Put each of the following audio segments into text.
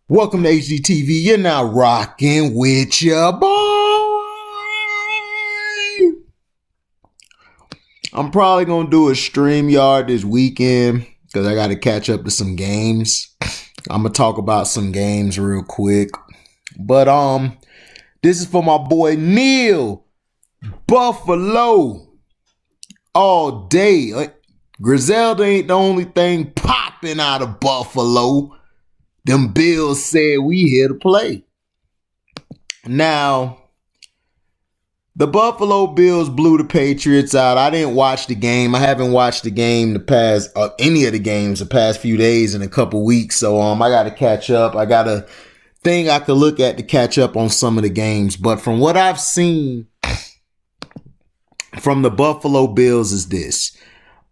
Welcome to HGTV. You're now rocking with your boy. I'm probably going to do a StreamYard this weekend because I got to catch up to some games. I'm going to talk about some games real quick. But this is for my boy Neil. Buffalo all day. Griselda ain't the only thing popping out of Buffalo. Them Bills said we here to play. Now, the Buffalo Bills blew the Patriots out. I didn't watch the game. I haven't watched the game any of the games the past few days and a couple weeks. So I got to catch up. I got a thing I could look at to catch up on some of the games. But from what I've seen from the Buffalo Bills is this.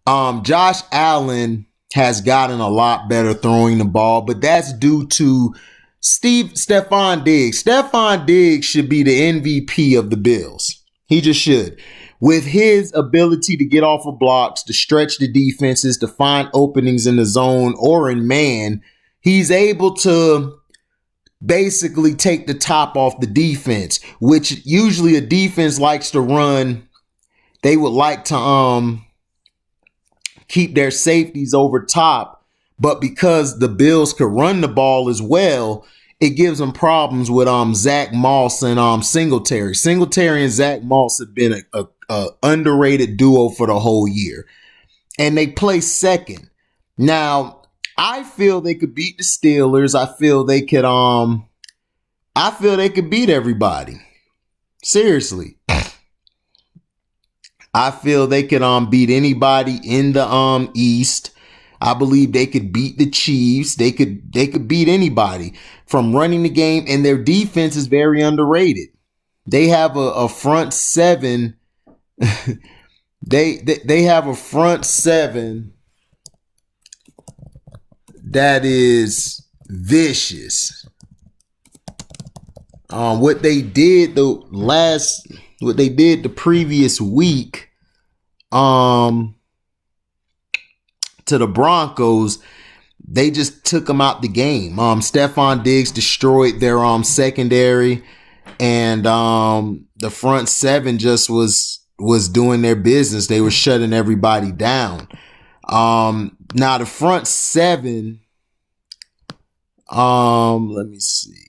Josh Allen has gotten a lot better throwing the ball, but that's due to Stefon Diggs. Stefon Diggs should be the MVP of the Bills. He just should. With his ability to get off of blocks, to stretch the defenses, to find openings in the zone or in man, he's able to basically take the top off the defense, which usually a defense likes to run. They would like to keep their safeties over top, but because the Bills could run the ball as well, it gives them problems with Zach Moss and Singletary. Singletary and Zach Moss have been a underrated duo for the whole year, and they play second. Now, I feel they could beat the Steelers. I feel they could beat everybody. Seriously. I feel they could beat anybody in the East. I believe they could beat the Chiefs. They could beat anybody from running the game, and their defense is very underrated. They have a front seven. they have a front seven that is vicious. What they did the previous week to the Broncos, they just took them out the game. Stefon Diggs destroyed their secondary, and the front seven just was doing their business. They were shutting everybody down. Now the front seven, let me see.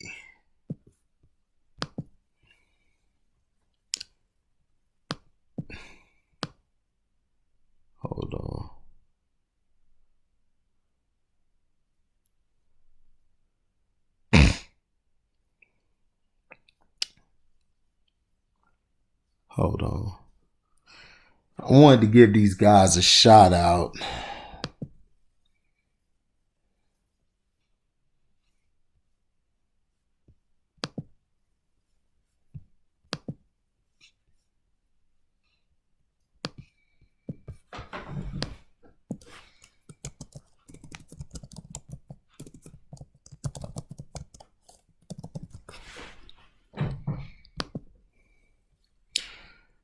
Hold on. Hold on. I wanted to give these guys a shout out.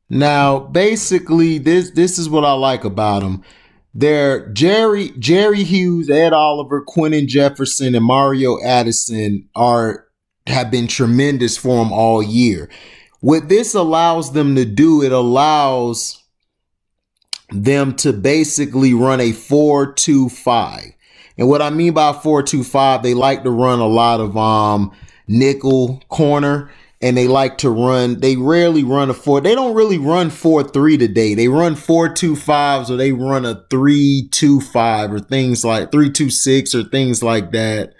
Now, basically, this is what I like about them. They're Jerry Hughes, Ed Oliver, Quentin Jefferson, and Mario Addison have been tremendous for them all year. What this allows them to do, it allows them to basically run a 4-2-5. And what I mean by 4-2-5, they like to run a lot of nickel corner. And they like to run, they rarely run a 4. They don't really run 4-3 today. They run 4-2-5s, or they run a 3-2-5 or things like 3-2-6 or things like that.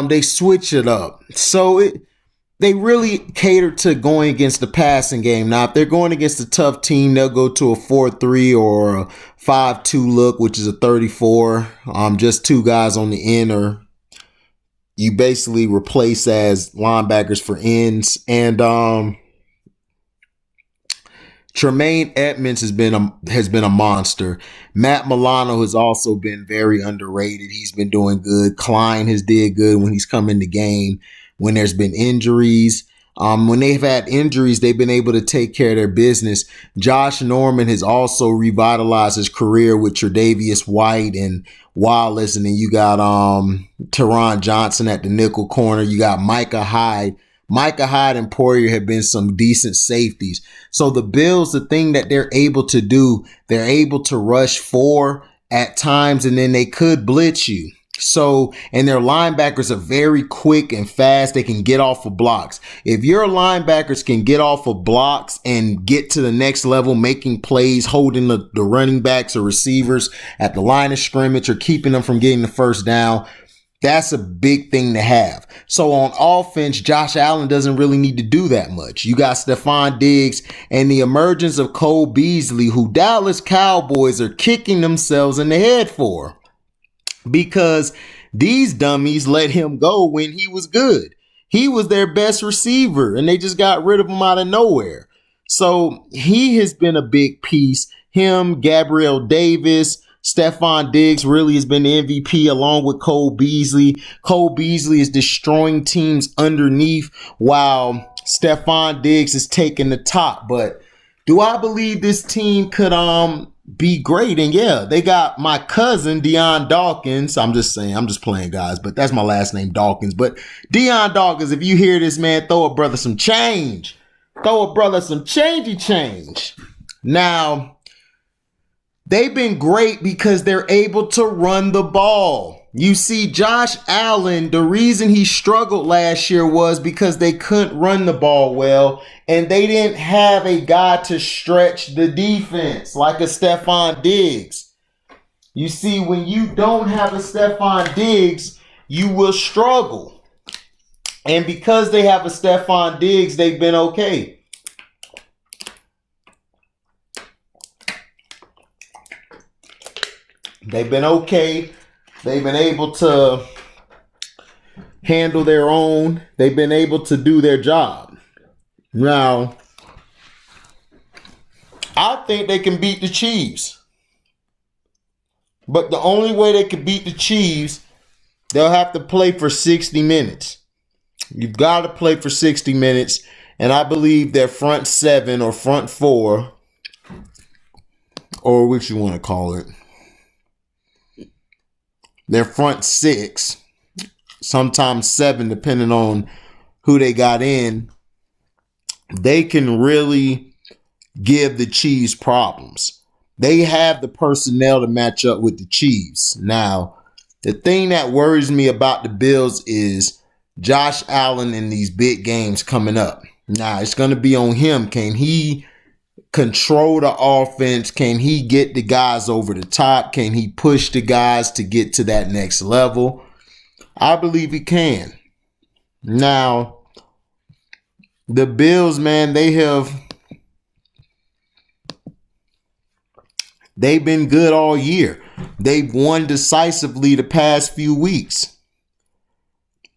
They switch it up. So they really cater to going against the passing game. Now, if they're going against a tough team, they'll go to a 4-3 or a 5-2 look, which is a 34. Just two guys on the end, or you basically replace as linebackers for ends. And Tremaine Edmonds has been a monster. Matt Milano has also been very underrated. He's been doing good. Klein has did good when he's come in the game when there's been injuries. When they've had injuries, they've been able to take care of their business. Josh Norman has also revitalized his career with Tre'Davious White and Wallace. And then you got Teron Johnson at the nickel corner. You got Micah Hyde. Micah Hyde and Poirier have been some decent safeties. So the Bills, the thing that they're able to do, they're able to rush 4 at times, and then they could blitz you. So, and their linebackers are very quick and fast. They can get off of blocks. If your linebackers can get off of blocks and get to the next level, making plays, holding the running backs or receivers at the line of scrimmage or keeping them from getting the first down, that's a big thing to have. So on offense, Josh Allen doesn't really need to do that much. You got Stephon Diggs and the emergence of Cole Beasley, who Dallas Cowboys are kicking themselves in the head for, because these dummies let him go when he was good. He was their best receiver, and they just got rid of him out of nowhere. So he has been a big piece. Him, Gabriel Davis, Stephon Diggs really has been the MVP along with Cole Beasley. Cole Beasley is destroying teams underneath while Stephon Diggs is taking the top. But do I believe this team could be great? And yeah, they got my cousin Deion Dawkins. I'm just saying, I'm just playing, guys, but that's my last name, Dawkins. But Deion Dawkins, if you hear this, man, throw a brother some change. Throw a brother some changey change. Now, they've been great because they're able to run the ball. You see, Josh Allen, the reason he struggled last year was because they couldn't run the ball well, and they didn't have a guy to stretch the defense like a Stephon Diggs. You see, when you don't have a Stephon Diggs, you will struggle. And because they have a Stephon Diggs, they've been okay. They've been okay. They've been able to handle their own. They've been able to do their job. Now, I think they can beat the Chiefs. But the only way they can beat the Chiefs, they'll have to play for 60 minutes. You've got to play for 60 minutes. And I believe their front 7 or front 4, or what you want to call it, their front 6, sometimes 7, depending on who they got in, they can really give the Chiefs problems. They have the personnel to match up with the Chiefs. Now, the thing that worries me about the Bills is Josh Allen in these big games coming up. Now, it's going to be on him. Can he control the offense? Can he get the guys over the top? Can he push the guys to get to that next level? I believe he can. Now, the Bills, man, they've been good all year. They've won decisively the past few weeks.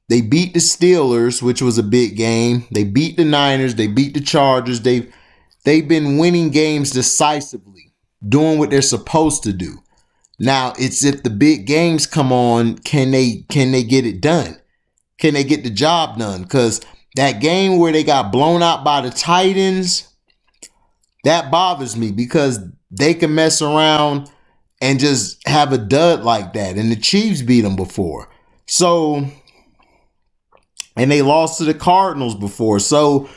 They beat the Steelers, which was a big game. They beat the Niners. They beat the Chargers. They've been winning games decisively, doing what they're supposed to do. Now, it's if the big games come on, can they get it done? Can they get the job done? Because that game where they got blown out by the Titans, that bothers me because they can mess around and just have a dud like that. And the Chiefs beat them before. So, and they lost to the Cardinals before. So,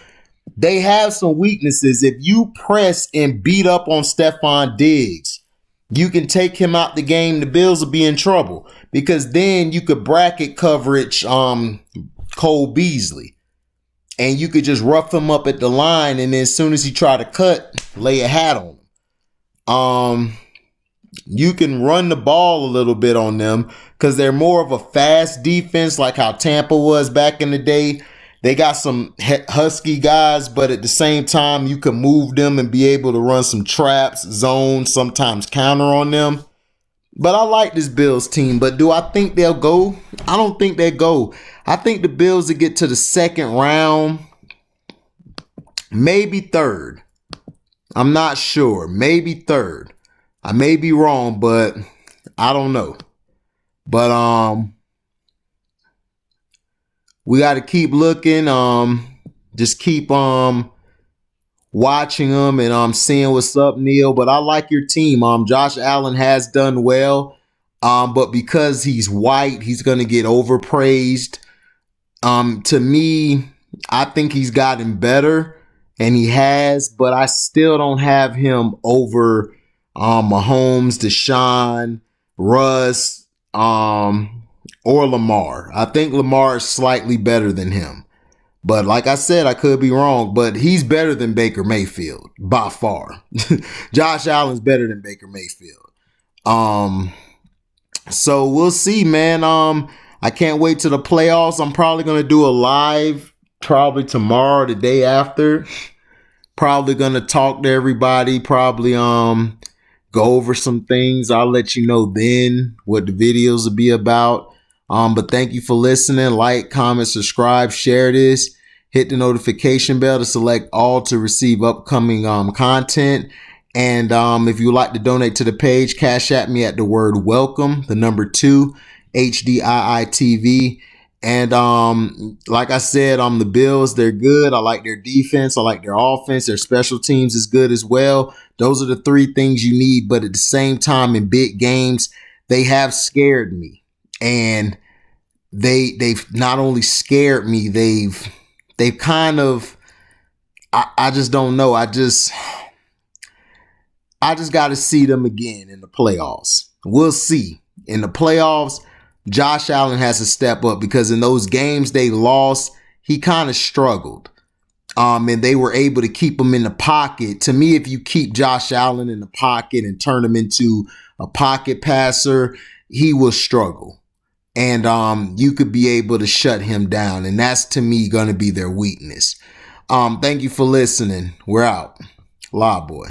they have some weaknesses. If you press and beat up on Stephon Diggs, you can take him out the game. The Bills will be in trouble because then you could bracket coverage Cole Beasley, and you could just rough him up at the line, and then as soon as he try to cut, lay a hat on him. You can run the ball a little bit on them because they're more of a fast defense like how Tampa was back in the day. They got some husky guys, but at the same time, you can move them and be able to run some traps, zones, sometimes counter on them. But I like this Bills team. But do I think they'll go? I don't think they'll go. I think the Bills will get to the second round, maybe third. I'm not sure. Maybe third. I may be wrong, but I don't know. But we got to keep looking. just keep watching them and seeing what's up, Neil. But I like your team. Josh Allen has done well. But because he's white, he's gonna get overpraised. To me, I think he's gotten better, and he has, but I still don't have him over Mahomes, Deshaun, Russ, or Lamar. I think Lamar is slightly better than him. But like I said, I could be wrong, but he's better than Baker Mayfield by far. Josh Allen's better than Baker Mayfield. So we'll see, man. I can't wait to the playoffs. I'm probably going to do a live probably tomorrow, the day after. Probably going to talk to everybody, probably go over some things. I'll let you know then what the videos will be about. But thank you for listening. Like, comment, subscribe, share this. Hit the notification bell to select all to receive upcoming content. And if you would like to donate to the page, cash at me at the word welcome, the number 2, HDIITV. And like I said, the Bills, they're good. I like their defense. I like their offense. Their special teams is good as well. Those are the 3 things you need. But at the same time, in big games, they have scared me. And they've not only scared me, they've kind of, I just don't know. I just got to see them again in the playoffs. We'll see. In the playoffs, Josh Allen has to step up, because in those games they lost, he kind of struggled. And they were able to keep him in the pocket. To me, if you keep Josh Allen in the pocket and turn him into a pocket passer, he will struggle. And you could be able to shut him down. And that's, to me, going to be their weakness. Thank you for listening. We're out. Live boy.